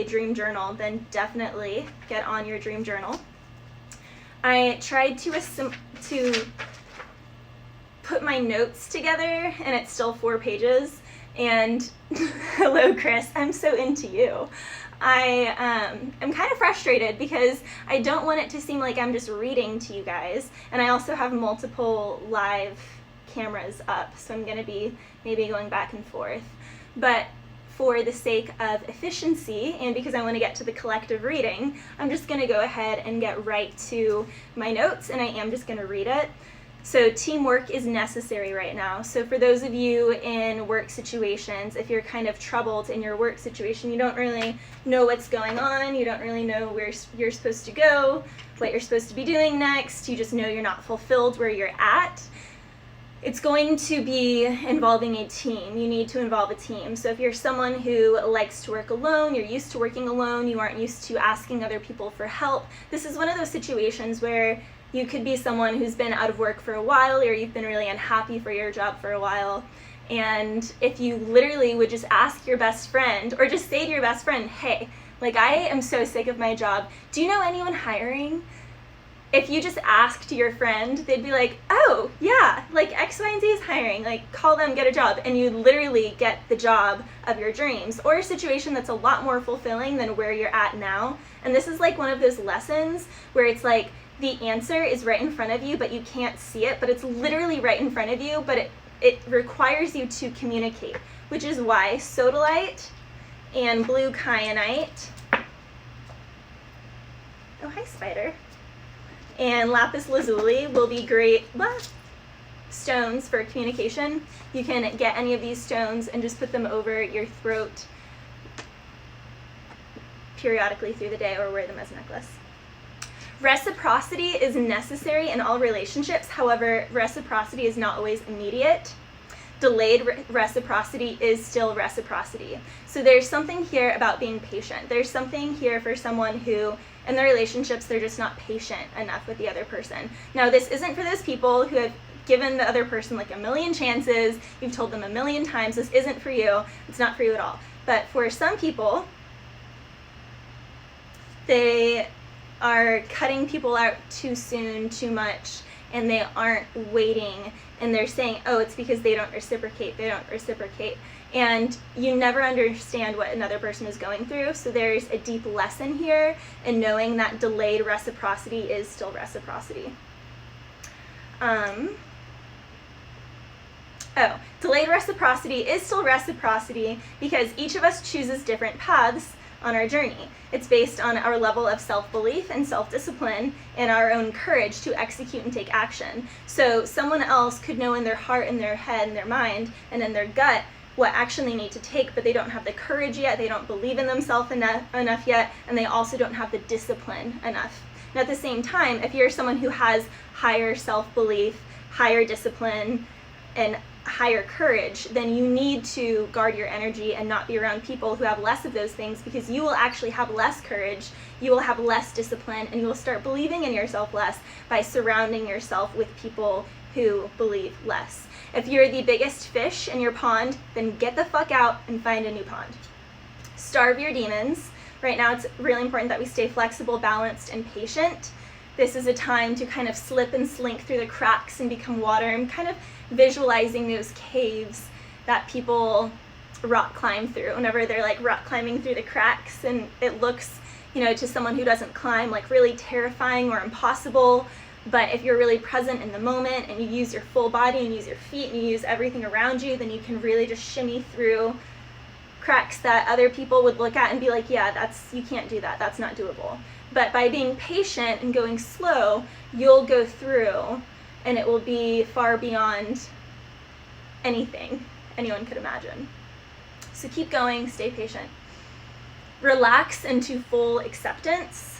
a dream journal, then definitely get on your dream journal. I tried to put my notes together, and it's still 4 pages. And hello, Chris, I'm so into you. I am kind of frustrated because I don't want it to seem like I'm just reading to you guys. And I also have multiple live cameras up, so I'm going to be maybe going back and forth. But for the sake of efficiency and because I want to get to the collective reading, I'm just going to go ahead and get right to my notes, and I am just going to read it. So teamwork is necessary right now. So for those of you in work situations, if you're kind of troubled in your work situation, you don't really know what's going on, you don't really know where you're supposed to go, what you're supposed to be doing next, you just know you're not fulfilled where you're at, it's going to be involving a team. You need to involve a team. So if you're someone who likes to work alone, you're used to working alone, you aren't used to asking other people for help, this is one of those situations where you could be someone who's been out of work for a while, or you've been really unhappy for your job for a while. And if you literally would just ask your best friend, or just say to your best friend, hey, like, I am so sick of my job. Do you know anyone hiring? If you just asked your friend, they'd be like, oh, yeah, like X, Y, and Z is hiring. Like, call them, get a job. And you literally get the job of your dreams, or a situation that's a lot more fulfilling than where you're at now. And this is like one of those lessons where it's like, the answer is right in front of you, but you can't see it, but it's literally right in front of you, but it requires you to communicate, which is why sodalite and blue kyanite, oh, hi, spider, and lapis lazuli will be great stones for communication. You can get any of these stones and just put them over your throat periodically through the day, or wear them as a necklace. Reciprocity is necessary in all relationships. However, reciprocity is not always immediate. Delayed reciprocity is still reciprocity. So there's something here about being patient. There's something here for someone who, in their relationships, they're just not patient enough with the other person. Now, this isn't for those people who have given the other person like 1,000,000 chances. You've told them 1,000,000 times, this isn't for you. It's not for you at all. But for some people, they are cutting people out too soon, too much, and they aren't waiting, and they're saying, oh, it's because they don't reciprocate, and you never understand what another person is going through. So there's a deep lesson here in knowing that delayed reciprocity is still reciprocity. Delayed reciprocity is still reciprocity because each of us chooses different paths on our journey. It's based on our level of self-belief and self-discipline and our own courage to execute and take action. So someone else could know in their heart, in their head, in their mind, and in their gut what action they need to take, but they don't have the courage yet, they don't believe in themselves enough yet, and they also don't have the discipline enough. And at the same time, if you're someone who has higher self-belief, higher discipline, and higher courage, then you need to guard your energy and not be around people who have less of those things, because you will actually have less courage, you will have less discipline, and you will start believing in yourself less by surrounding yourself with people who believe less. If you're the biggest fish in your pond, then get the fuck out and find a new pond. Starve your demons. Right now it's really important that we stay flexible, balanced, and patient. This is a time to kind of slip and slink through the cracks and become water. I'm kind of visualizing those caves that people rock climb through whenever they're like rock climbing through the cracks, and it looks, you know, to someone who doesn't climb like really terrifying or impossible. But if you're really present in the moment and you use your full body and use your feet and you use everything around you, then you can really just shimmy through cracks that other people would look at and be like, yeah, you can't do that, that's not doable. But by being patient and going slow, you'll go through, and it will be far beyond anything anyone could imagine. So keep going, stay patient. Relax into full acceptance.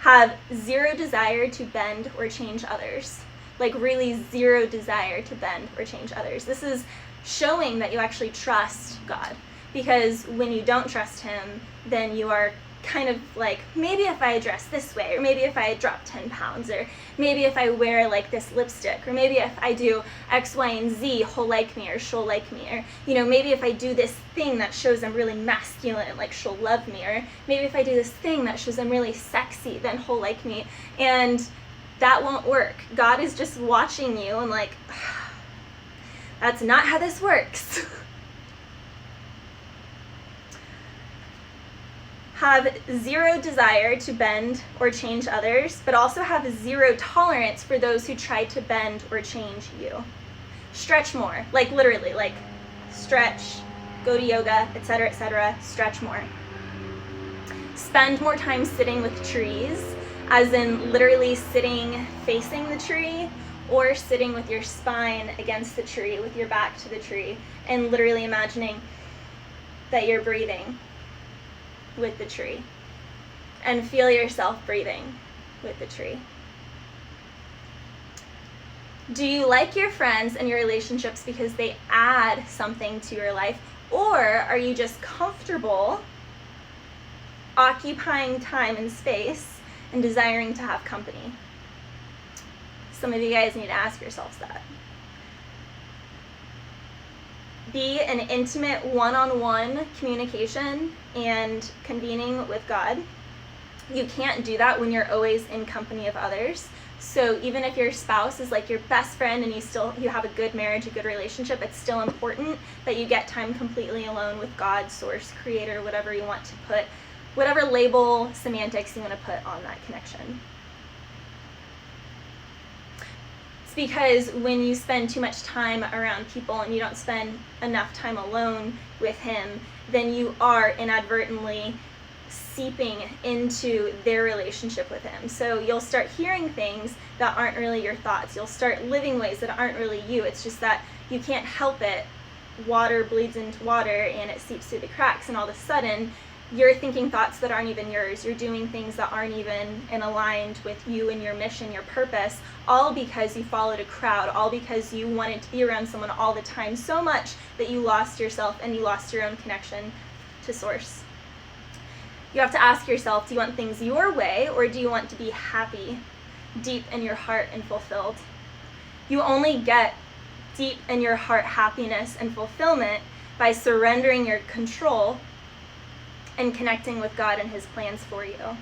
Have zero desire to bend or change others. Like really zero desire to bend or change others. This is showing that you actually trust God. Because when you don't trust him, then you are kind of like, maybe if I dress this way, or maybe if I drop 10 pounds, or maybe if I wear like this lipstick, or maybe if I do X, Y, and Z, he'll like me or she'll like me, or, you know, maybe if I do this thing that shows I'm really masculine, like she'll love me, or maybe if I do this thing that shows I'm really sexy, then he'll like me. And that won't work. God is just watching you and like, that's not how this works. Have zero desire to bend or change others, but also have zero tolerance for those who try to bend or change you. Stretch more, like literally, like stretch, go to yoga, etc., stretch more. Spend more time sitting with trees, as in literally sitting facing the tree, or sitting with your spine against the tree, with your back to the tree, and literally imagining that you're breathing with the tree, and feel yourself breathing with the tree. Do you like your friends and your relationships because they add something to your life, or are you just comfortable occupying time and space and desiring to have company? Some of you guys need to ask yourselves that. Be an intimate one-on-one communication and convening with God. You can't do that when you're always in company of others. So even if your spouse is like your best friend and you have a good marriage, a good relationship, it's still important that you get time completely alone with God, source, creator, whatever you want to put, whatever label, semantics you want to put on that connection. Because when you spend too much time around people and you don't spend enough time alone with him, then you are inadvertently seeping into their relationship with him. So you'll start hearing things that aren't really your thoughts. You'll start living ways that aren't really you. It's just that you can't help it. Water bleeds into water and it seeps through the cracks, and all of a sudden you're thinking thoughts that aren't even yours. You're doing things that aren't even aligned with you and your mission, your purpose, all because you followed a crowd, all because you wanted to be around someone all the time so much that you lost yourself and you lost your own connection to source. You have to ask yourself, do you want things your way, or do you want to be happy, deep in your heart and fulfilled? You only get deep in your heart happiness and fulfillment by surrendering your control and connecting with God and his plans for you.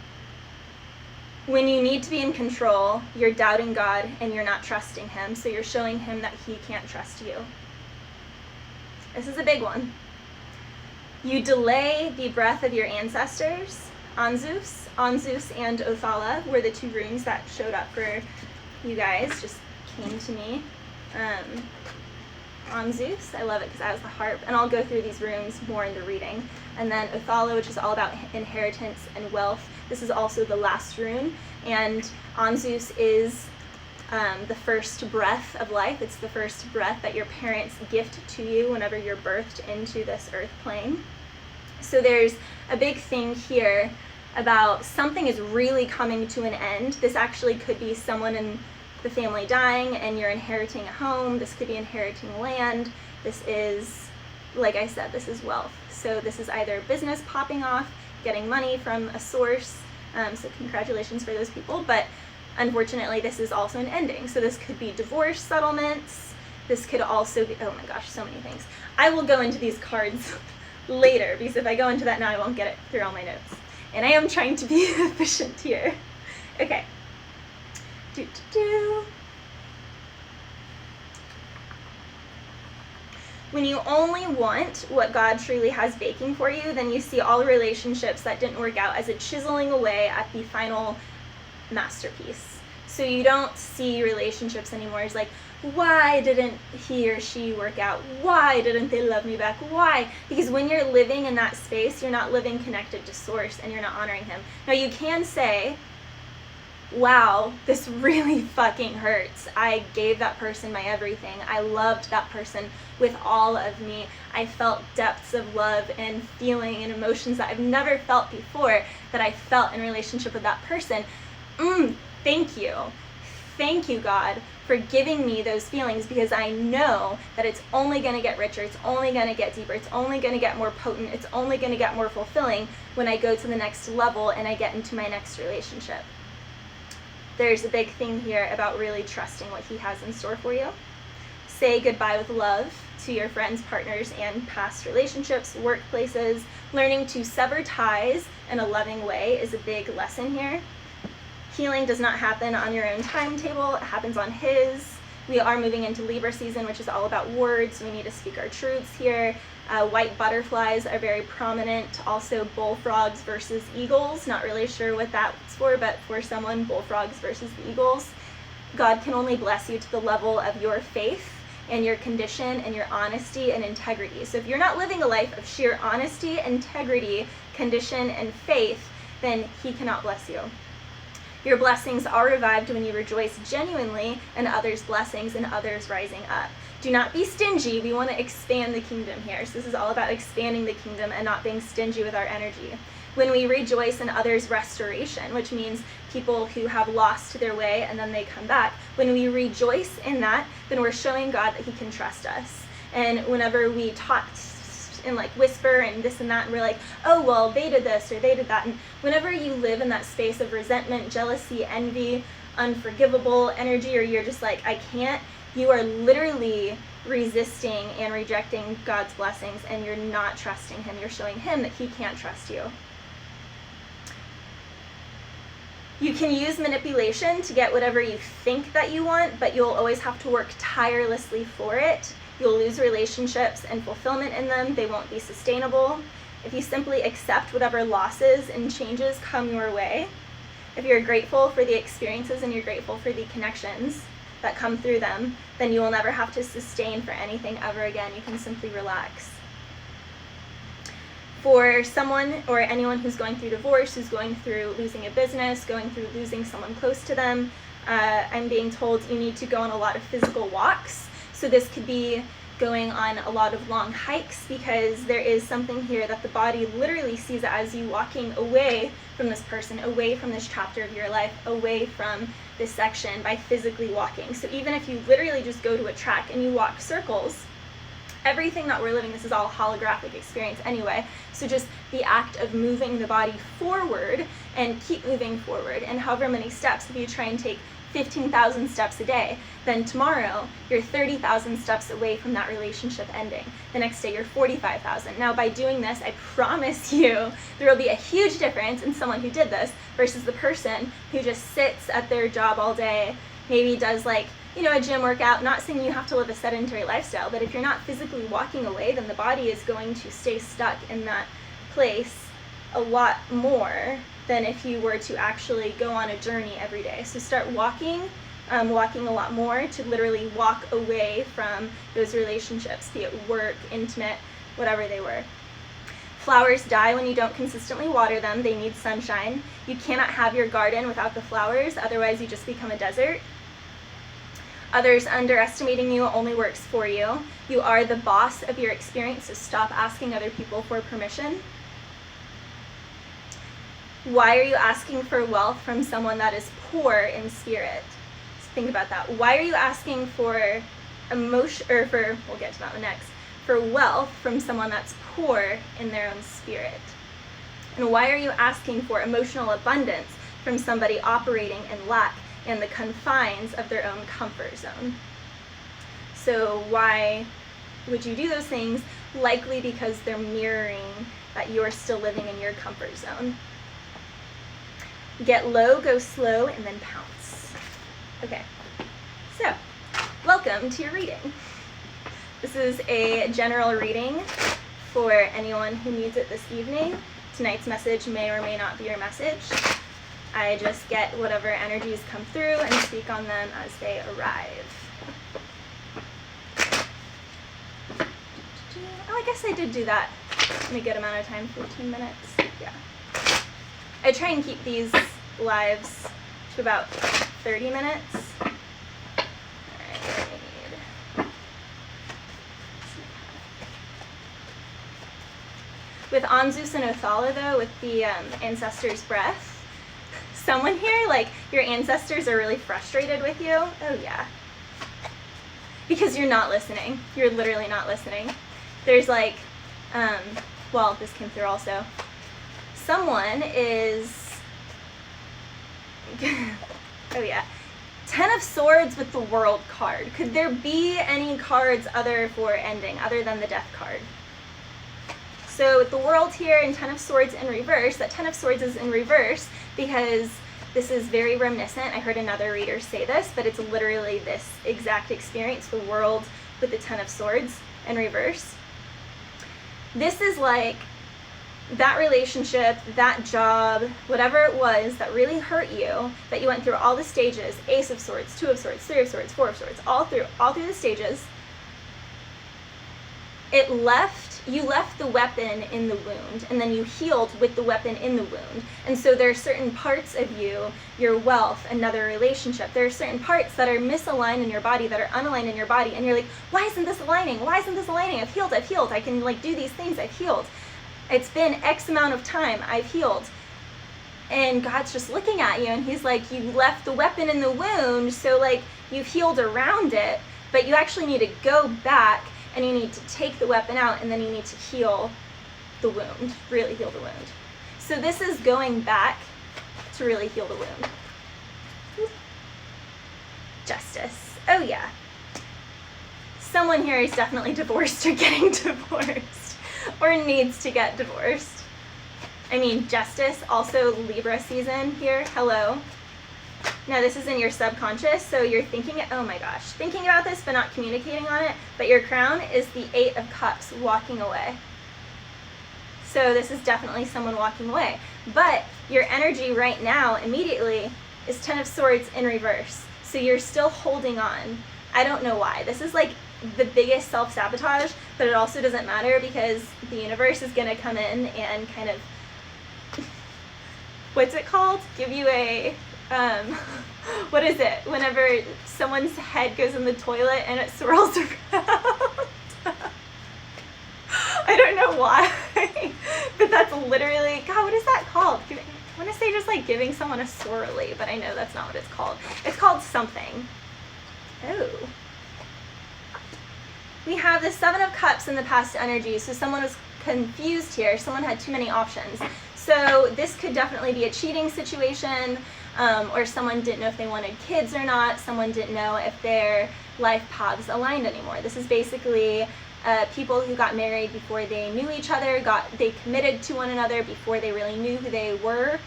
When you need to be in control, you're doubting God and you're not trusting him, so you're showing him that he can't trust you. This is a big one. You delay the breath of your ancestors. Anzus and Othala were the two runes that showed up for you guys, just came to me. Anzus, I love it because it has the harp, and I'll go through these runes more in the reading. And then Othala, which is all about inheritance and wealth. This is also the last rune, and Anzus is the first breath of life. It's the first breath that your parents gift to you whenever you're birthed into this earth plane. So there's a big thing here about something is really coming to an end. This actually could be someone in the family dying and you're inheriting a home. This could be inheriting land. This is, like I said, this is wealth. So this is either business popping off, getting money from a source. So congratulations for those people. But unfortunately, this is also an ending. So this could be divorce settlements. This could also be, oh my gosh, so many things. I will go into these cards later, because if I go into that now, I won't get it through all my notes. And I am trying to be efficient here. Okay. When you only want what God truly has baking for you, then you see all relationships that didn't work out as a chiseling away at the final masterpiece. So you don't see relationships anymore as like, why didn't he or she work out? Why didn't they love me back? Why? Because when you're living in that space, you're not living connected to source and you're not honoring him. Now you can say, wow, this really fucking hurts. I gave that person my everything. I loved that person with all of me. I felt depths of love and feeling and emotions that I've never felt before that I felt in relationship with that person. Thank you. thank you, God, for giving me those feelings, because I know that it's only going to get richer, it's only going to get deeper, it's only going to get more potent, it's only going to get more fulfilling when I go to the next level and I get into my next relationship. There's a big thing here about really trusting what he has in store for you. Say goodbye with love to your friends, partners, and past relationships, workplaces. Learning to sever ties in a loving way is a big lesson here. Healing does not happen on your own timetable, it happens on his. We are moving into Libra season, which is all about words. We need to speak our truths here. White butterflies are very prominent. Also bullfrogs versus eagles. Not really sure what that's for, but for someone, bullfrogs versus the eagles. God can only bless you to the level of your faith and your condition and your honesty and integrity. So if you're not living a life of sheer honesty, integrity, condition, and faith, then he cannot bless you. Your blessings are revived when you rejoice genuinely in others' blessings and others rising up. Do not be stingy. We want to expand the kingdom here. So this is all about expanding the kingdom and not being stingy with our energy. When we rejoice in others' restoration, which means people who have lost their way and then they come back, when we rejoice in that, then we're showing God that he can trust us. And whenever we talk and like whisper and this and that, and we're like, oh, well, they did this or they did that. And whenever you live in that space of resentment, jealousy, envy, unforgivable energy, or you're just like, I can't, you are literally resisting and rejecting God's blessings, and you're not trusting him. You're showing him that he can't trust you. You can use manipulation to get whatever you think that you want, but you'll always have to work tirelessly for it. You'll lose relationships and fulfillment in them. They won't be sustainable. If you simply accept whatever losses and changes come your way, if you're grateful for the experiences and you're grateful for the connections that come through them, then you will never have to sustain for anything ever again. You can simply relax. For someone or anyone who's going through divorce, who's going through losing a business, going through losing someone close to them, I'm being told you need to go on a lot of physical walks. So this could be going on a lot of long hikes, because there is something here that the body literally sees as you walking away from this person, away from this chapter of your life, away from this section by physically walking. So even if you literally just go to a track and you walk circles, everything that we're living, this is all holographic experience anyway. So just the act of moving the body forward and keep moving forward. And however many steps, if you try and take 15,000 steps a day, then tomorrow you're 30,000 steps away from that relationship ending. The next day you're 45,000. Now by doing this, I promise you there will be a huge difference in someone who did this versus the person who just sits at their job all day, maybe does like, you know, a gym workout. Not saying you have to live a sedentary lifestyle, but if you're not physically walking away, then the body is going to stay stuck in that place a lot more than if you were to actually go on a journey every day. So start walking a lot more, to literally walk away from those relationships, be it work, intimate, whatever they were. Flowers die when you don't consistently water them. They need sunshine. You cannot have your garden without the flowers, otherwise you just become a desert. Others underestimating you only works for you. You are the boss of your experience, so stop asking other people for permission. Why are you asking for wealth from someone that is poor in spirit? So think about that. Why are you asking for emotion, or we'll get to that one next, for wealth from someone that's poor in their own spirit? And why are you asking for emotional abundance from somebody operating in lack in the confines of their own comfort zone? So why would you do those things? Likely because they're mirroring that you're still living in your comfort zone. Get low, go slow, and then pounce. Okay, so welcome to your reading. This is a general reading for anyone who needs it this evening. Tonight's message may or may not be your message. I just get whatever energies come through and speak on them as they arrive. Oh, I guess I did do that in a good amount of time, 15 minutes. Yeah. I try and keep these lives to about 30 minutes. All right, what do we need? With Anzus and Othala, though, with the Ancestor's Breath, someone here, like, your ancestors are really frustrated with you. Oh, yeah. Because you're not listening. You're literally not listening. There's, like, well, this came through also. Someone is, oh, yeah. 10 of Swords with the World card. Could there be any cards for ending, other than the Death card? So with the World here and 10 of Swords in reverse, that 10 of Swords is in reverse because this is very reminiscent. I heard another reader say this, but it's literally this exact experience, the World with the 10 of Swords in reverse. This is like that relationship, that job, whatever it was that really hurt you, that you went through all the stages, Ace of Swords, 2 of Swords, 3 of Swords, 4 of Swords, all through the stages, you left the weapon in the wound, and then you healed with the weapon in the wound. And so there are certain parts of you, your wealth, another relationship, there are certain parts that are misaligned in your body, that are unaligned in your body, and you're like, why isn't this aligning? Why isn't this aligning? I've healed, I can like do these things, I've healed. It's been X amount of time, I've healed. And God's just looking at you and he's like, you left the weapon in the wound, so like you've healed around it, but you actually need to go back and you need to take the weapon out and then you need to heal the wound, really heal the wound. So this is going back to really heal the wound. Justice. Oh yeah. Someone here is definitely divorced or getting divorced or needs to get divorced. I mean, Justice, also Libra season here. Hello. Now this is in your subconscious, so you're thinking, oh my gosh, thinking about this but not communicating on it, but your crown is the 8 of Cups, walking away. So this is definitely someone walking away. But your energy right now, immediately, is 10 of Swords in reverse. So you're still holding on. I don't know why. This is like the biggest self-sabotage, but it also doesn't matter because the universe is gonna come in and kind of, what's it called? Give you a, what is it? Whenever someone's head goes in the toilet and it swirls around. I don't know why, but that's literally, God, what is that called? I want to say just like giving someone a swirly, but I know that's not what it's called. It's called something. Oh. We have the 7 of Cups in the past energy, so someone was confused here. Someone had too many options. So this could definitely be a cheating situation, or someone didn't know if they wanted kids or not. Someone didn't know if their life paths aligned anymore. This is basically people who got married before they knew each other, they committed to one another before they really knew who they were.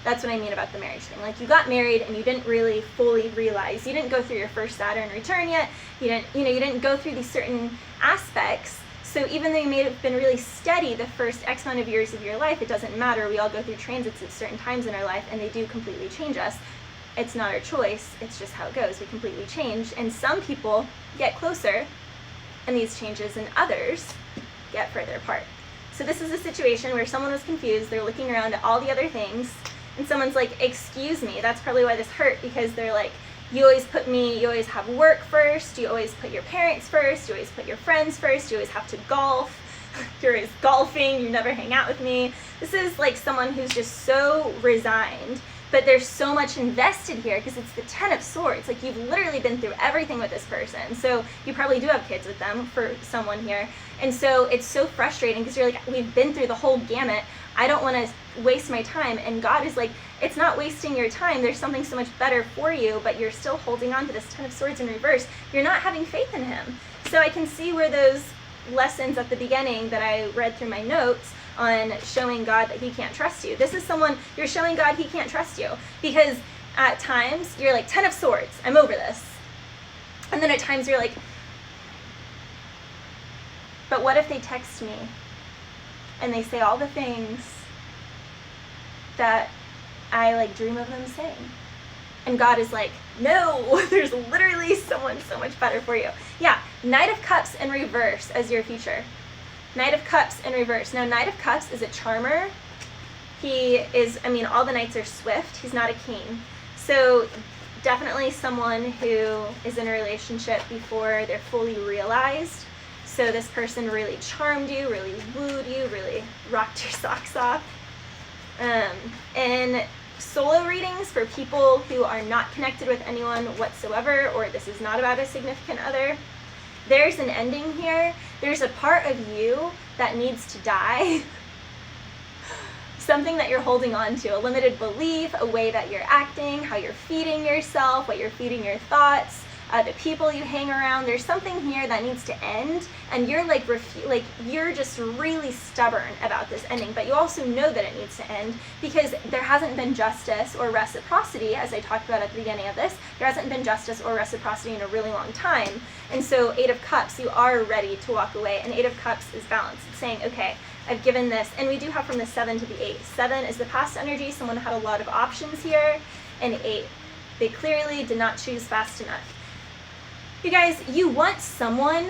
That's what I mean about the marriage thing. Like, you got married and you didn't really fully realize, you didn't go through your first Saturn return yet, you didn't go through these certain aspects. So even though you may have been really steady the first X amount of years of your life, it doesn't matter. We all go through transits at certain times in our life and they do completely change us. It's not our choice, it's just how it goes. We completely change, and some people get closer in these changes and others get further apart. So this is a situation where someone was confused, they're looking around at all the other things, and someone's like, excuse me. That's probably why this hurt, because they're like, you always have work first, you always put your parents first, you always put your friends first, you always have to golf, you're always golfing, you never hang out with me. This is like someone who's just so resigned, but there's so much invested here because it's the 10 of Swords. Like, you've literally been through everything with this person. So you probably do have kids with them for someone here. And so it's so frustrating because you're like, we've been through the whole gamut. I don't want to waste my time. And God is like, it's not wasting your time. There's something so much better for you, but you're still holding on to this 10 of Swords in reverse. You're not having faith in him. So I can see where those lessons at the beginning that I read through my notes on showing God that he can't trust you. This is someone, you're showing God he can't trust you, because at times you're like, 10 of Swords, I'm over this. And then at times you're like, but what if they text me and they say all the things that I like dream of them saying? And God is like, no, there's literally someone so much better for you. Yeah, Knight of Cups in reverse as your future. Knight of Cups in reverse. Now, Knight of Cups is a charmer. He is, all the knights are swift. He's not a king. So definitely someone who is in a relationship before they're fully realized. So this person really charmed you, really wooed you, really rocked your socks off. And solo readings for people who are not connected with anyone whatsoever, or this is not about a significant other. There's an ending here. There's a part of you that needs to die. Something that you're holding on to, a limited belief, a way that you're acting, how you're feeding yourself, what you're feeding your thoughts, the people you hang around. There's something here that needs to end, and you're like you're just really stubborn about this ending, but you also know that it needs to end because there hasn't been justice or reciprocity, as I talked about at the beginning of this. There hasn't been justice or reciprocity in a really long time, and so 8 of Cups, you are ready to walk away, and 8 of Cups is balance. It's saying, okay, I've given this, and we do have from the 7 to the 8. 7 is the past energy. Someone had a lot of options here, and 8, they clearly did not choose fast enough. You guys, you want someone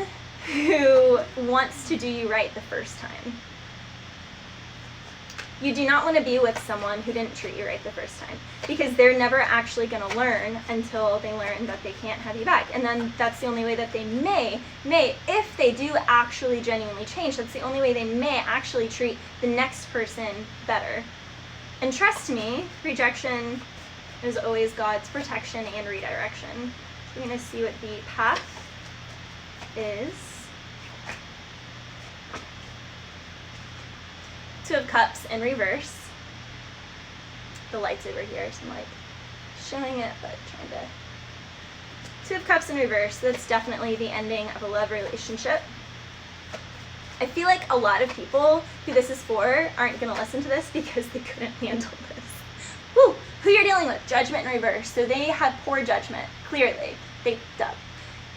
who wants to do you right the first time. You do not want to be with someone who didn't treat you right the first time, because they're never actually going to learn until they learn that they can't have you back. And then that's the only way that they may, if they do actually genuinely change, that's the only way they may actually treat the next person better. And trust me, rejection is always God's protection and redirection. We're going to see what the path is. 2 of Cups in reverse. The light's over here, so I'm like showing it, but trying to. 2 of Cups in reverse. That's definitely the ending of a love relationship. I feel like a lot of people who this is for aren't going to listen to this because they couldn't handle this. Woo! Who you're dealing with, Judgment in reverse. So they had poor judgment, clearly.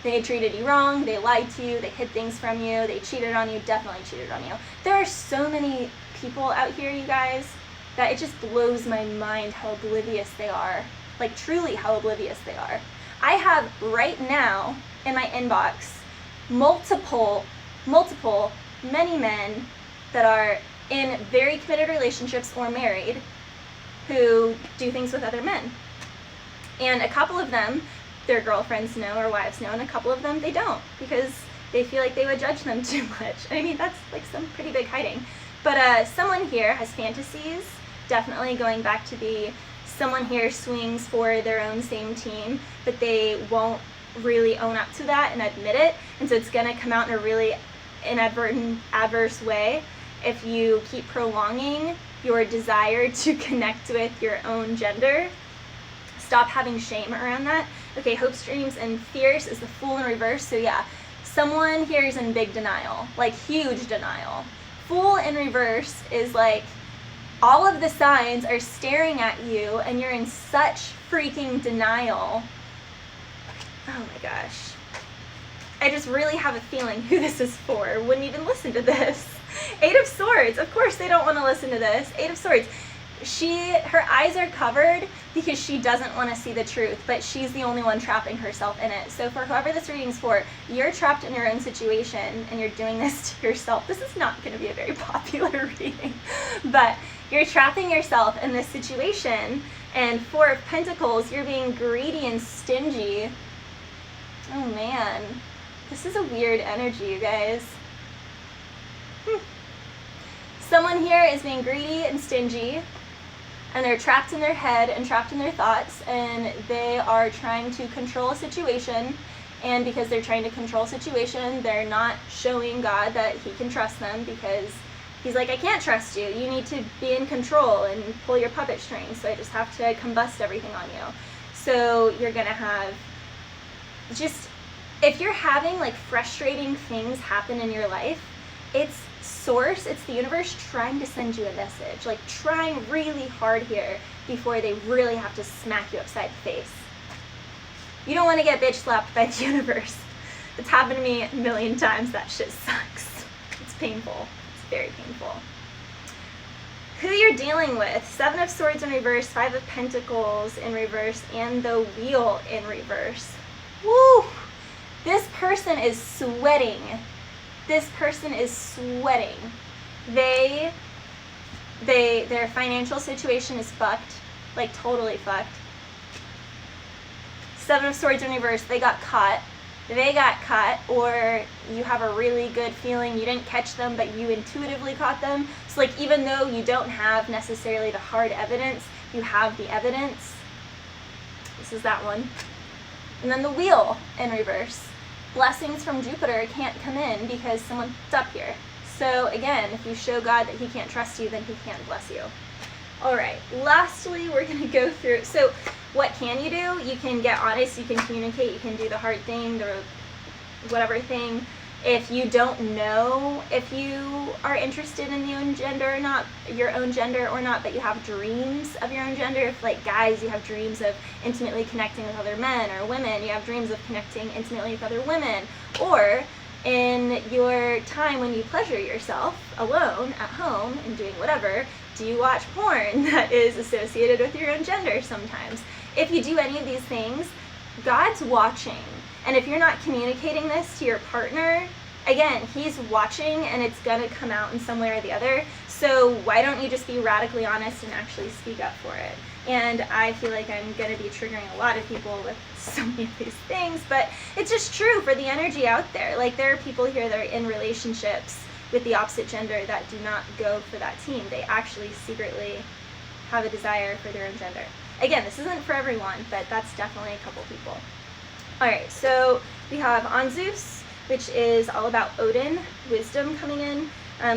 They treated you wrong, they lied to you, they hid things from you, they cheated on you, definitely cheated on you. There are so many people out here, you guys, that it just blows my mind how oblivious they are. Like, truly how oblivious they are. I have right now in my inbox many men that are in very committed relationships or married who do things with other men. And a couple of them, their girlfriends know or wives know, and a couple of them they don't, because they feel like they would judge them too much. I mean, that's like some pretty big hiding. But someone here has fantasies, definitely going back to the someone here swings for their own same team, but they won't really own up to that and admit it, and so it's going to come out in a really inadvertent, adverse way if you keep prolonging your desire to connect with your own gender. Stop having shame around that. Okay, hopes, dreams, and fears is the Fool in reverse. So yeah, someone here is in big denial, like huge denial. Fool in reverse is like all of the signs are staring at you and you're in such freaking denial. Oh my gosh. I just really have a feeling who this is for wouldn't even listen to this. 8 of Swords. Of course they don't want to listen to this. 8 of Swords. Her eyes are covered because she doesn't want to see the truth, but she's the only one trapping herself in it. So for whoever this reading's for, you're trapped in your own situation and you're doing this to yourself. This is not going to be a very popular reading, but you're trapping yourself in this situation. And 4 of Pentacles, you're being greedy and stingy. Oh man, this is a weird energy, you guys. Someone here is being greedy and stingy, and they're trapped in their head and trapped in their thoughts, and they are trying to control a situation, and because they're trying to control a situation, they're not showing God that he can trust them, because he's like, I can't trust you. You need to be in control and pull your puppet strings, so I just have to combust everything on you. So you're gonna have just, if you're having like frustrating things happen in your life, it's source, it's the universe trying to send you a message, like trying really hard here before they really have to smack you upside the face. You don't want to get bitch slapped by the universe. It's happened to me a million times. That shit sucks. It's painful. It's very painful. Who you're dealing with, 7 of Swords in reverse, 5 of Pentacles in reverse, and the Wheel in reverse. Woo! This person is sweating. This person is sweating. Their financial situation is fucked, like totally fucked. 7 of Swords in reverse, they got caught. They got caught, or you have a really good feeling you didn't catch them, but you intuitively caught them. So like, even though you don't have necessarily the hard evidence, You have the evidence. This is that one. And then the wheel in reverse. Blessings from Jupiter can't come in because someone's up here. So again, if you show God that he can't trust you, then he can't bless you. All right, lastly, we're going to go through, so what can you do? You can get honest, you can communicate, you can do the hard thing, the whatever thing. If you don't know if you are interested in your own gender or not, but you have dreams of your own gender, if like guys, you have dreams of intimately connecting with other men, or women, you have dreams of connecting intimately with other women, or in your time when you pleasure yourself alone at home and doing whatever, do you watch porn that is associated with your own gender sometimes? If you do any of these things, God's watching. And if you're not communicating this to your partner, again, he's watching and it's going to come out in some way or the other. So why don't you just be radically honest and actually speak up for it? And I feel like I'm going to be triggering a lot of people with so many of these things, but it's just true for the energy out there. Like, there are people here that are in relationships with the opposite gender that do not go for that team. They actually secretly have a desire for their own gender. Again, this isn't for everyone, but that's definitely a couple people. All right, so we have Anzus, which is all about Odin, wisdom coming in.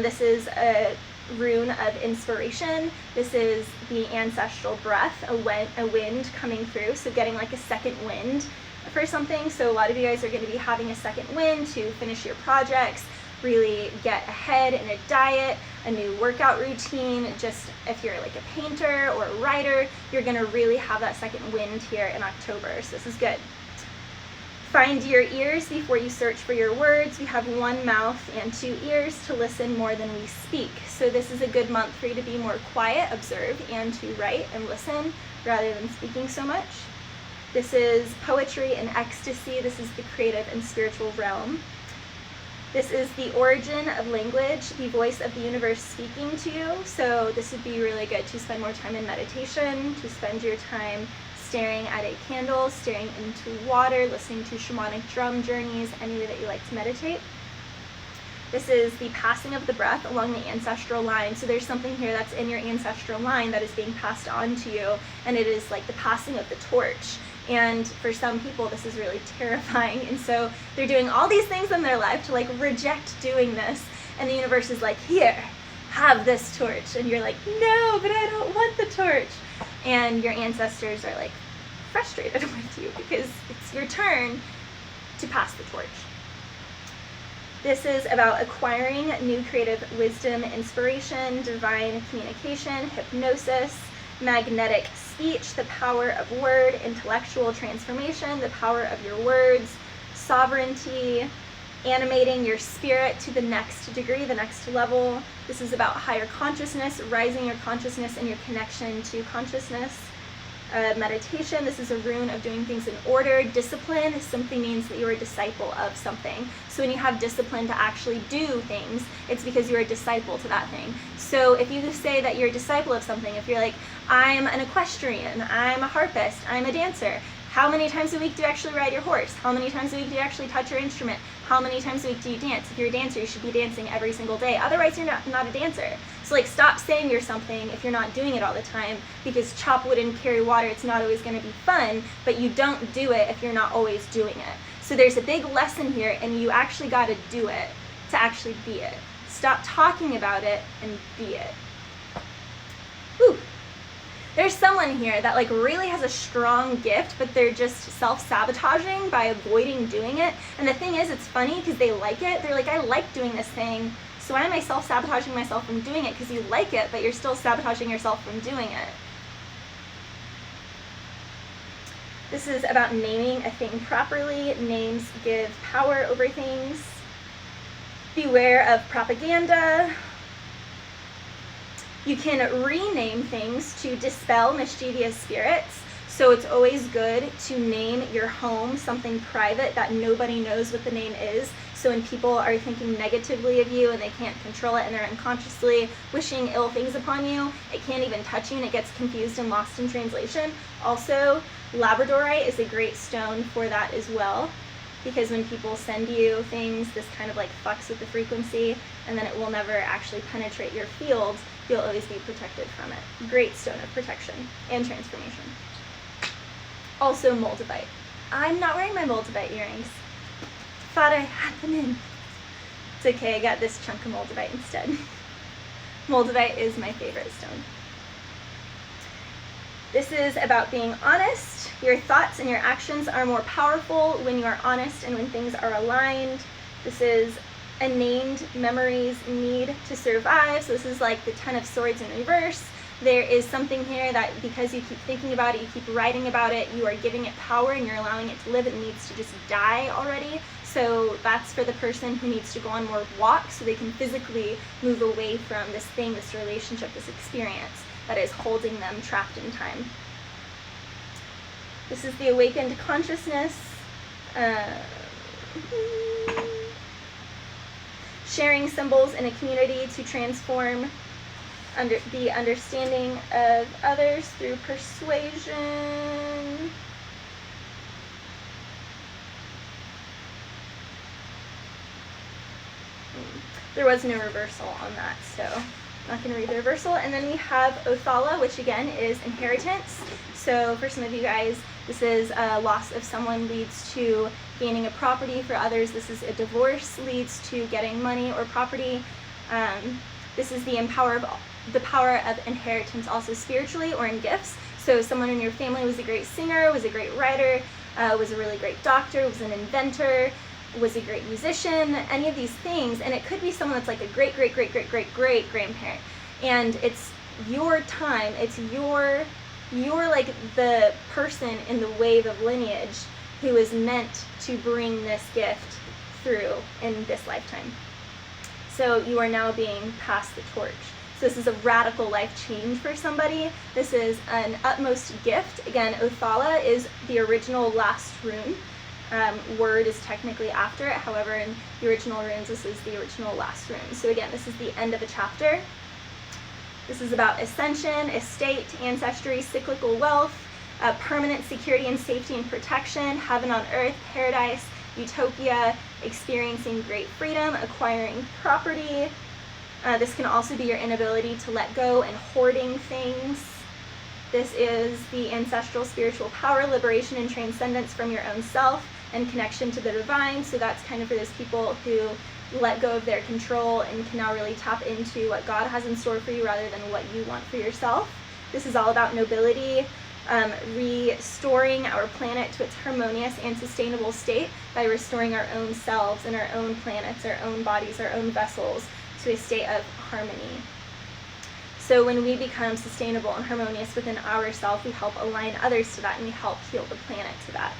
This is a rune of inspiration. This is the ancestral breath, a wind coming through, so getting like a second wind for something. So a lot of you guys are going to be having a second wind to finish your projects, really get ahead in a diet, a new workout routine. Just if you're like a painter or a writer, you're going to really have that second wind here in October, so this is good. Find your ears before you search for your words. We have one mouth and two ears to listen more than we speak. So this is a good month for you to be more quiet, observe, and to write and listen rather than speaking so much. This is poetry and ecstasy. This is the creative and spiritual realm. This is the origin of language, the voice of the universe speaking to you. So this would be really good to spend more time in meditation, to spend your time staring at a candle, staring into water, listening to shamanic drum journeys, any way that you like to meditate. This is the passing of the breath along the ancestral line. So there's something here that's in your ancestral line that is being passed on to you, and it is like the passing of the torch. And for some people, this is really terrifying. And so they're doing all these things in their life to like reject doing this. And the universe is like, here, have this torch. And you're like, no, but I don't want the torch. And your ancestors are like frustrated with you because it's your turn to pass the torch. This is about acquiring new creative wisdom, inspiration, divine communication, hypnosis, magnetic speech, the power of word, intellectual transformation, the power of your words, sovereignty, animating your spirit to the next degree, the next level. This is about higher consciousness, rising your consciousness and your connection to consciousness. Meditation, this is a rune of doing things in order. Discipline simply means that you're a disciple of something. So when you have discipline to actually do things, it's because you're a disciple to that thing. So if you say that you're a disciple of something, if you're like, I'm an equestrian, I'm a harpist, I'm a dancer, how many times a week do you actually ride your horse? How many times a week do you actually touch your instrument? How many times a week do you dance? If you're a dancer, you should be dancing every single day. Otherwise, you're not a dancer. So like, stop saying you're something if you're not doing it all the time, because chop wood and carry water, it's not always going to be fun, but you don't do it if you're not always doing it. So there's a big lesson here, and you actually got to do it to actually be it. Stop talking about it and be it. Whew. There's someone here that like really has a strong gift, but they're just self-sabotaging by avoiding doing it. And the thing is, it's funny because they like it. They're like, I like doing this thing, so why am I self-sabotaging myself from doing it? Because you like it, but you're still sabotaging yourself from doing it. This is about naming a thing properly. Names give power over things. Beware of propaganda. You can rename things to dispel mischievous spirits. So it's always good to name your home something private that nobody knows what the name is. So when people are thinking negatively of you and they can't control it and they're unconsciously wishing ill things upon you, it can't even touch you and it gets confused and lost in translation. Also, Labradorite is a great stone for that as well, because when people send you things, this kind of like fucks with the frequency, and then it will never actually penetrate your field you'll always be protected from it. Great stone of protection and transformation. Also Moldavite. I'm not wearing my Moldavite earrings. Thought I had them in. It's okay, I got this chunk of Moldavite instead. Moldavite is my favorite stone. This is about being honest. Your thoughts and your actions are more powerful when you are honest and when things are aligned. This is a named memories need to survive. So this is like the 10 of Swords in reverse. There is something here that because you keep thinking about it, you keep writing about it, you are giving it power and you're allowing it to live. It needs to just die already. So that's for the person who needs to go on more walks so they can physically move away from this thing, this relationship, this experience that is holding them trapped in time. This is the awakened consciousness. Sharing symbols in a community to transform the understanding of others through persuasion. There was no reversal on that, so I'm not going to read the reversal. And then we have Othala, which again is inheritance. So for some of you guys, this is a loss of someone leads to gaining a property. For others, this is a divorce leads to getting money or property. This is the power of inheritance also spiritually or in gifts. So someone in your family was a great singer, was a great writer, was a really great doctor, was an inventor, was a great musician, any of these things. And it could be someone that's like a great grandparent. And it's your time, it's you're like the person in the wave of lineage who is meant to bring this gift through in this lifetime. So you are now being passed the torch. So this is a radical life change for somebody. This is an utmost gift. Again, Othala is the original last rune. Word is technically after it. However, in the original runes, this is the original last rune. So again, this is the end of a chapter. This is about ascension, estate, ancestry, cyclical wealth, permanent security and safety and protection, heaven on earth, paradise, utopia, experiencing great freedom, acquiring property. This can also be your inability to let go and hoarding things. This is the ancestral spiritual power, liberation and transcendence from your own self and connection to the divine. So that's kind of for those people who let go of their control and can now really tap into what God has in store for you rather than what you want for yourself. This is all about nobility, restoring our planet to its harmonious and sustainable state by restoring our own selves and our own planets, our own bodies, our own vessels to a state of harmony. So when we become sustainable and harmonious within ourselves, we help align others to that and we help heal the planet to that.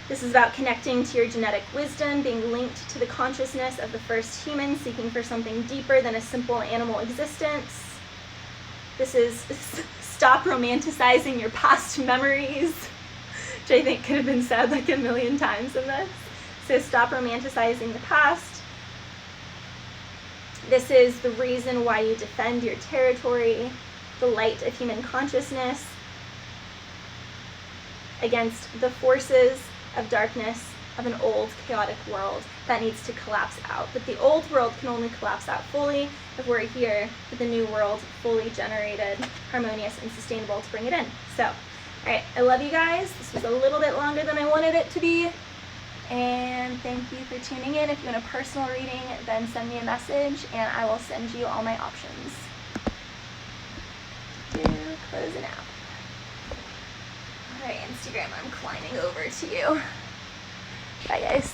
This is about connecting to your genetic wisdom, being linked to the consciousness of the first human, seeking for something deeper than a simple animal existence. This is stop romanticizing your past memories, which I think could have been said like a million times in this. So stop romanticizing the past. This is the reason why you defend your territory, the light of human consciousness against the forces of darkness of an old chaotic world that needs to collapse out. But the old world can only collapse out fully if we're here with the new world fully generated, harmonious and sustainable to bring it in. So, all right, I love you guys. This was a little bit longer than I wanted it to be. And thank you for tuning in. If you want a personal reading, then send me a message and I will send you all my options. Closing out. Alright, Instagram, I'm climbing over to you. Bye, guys.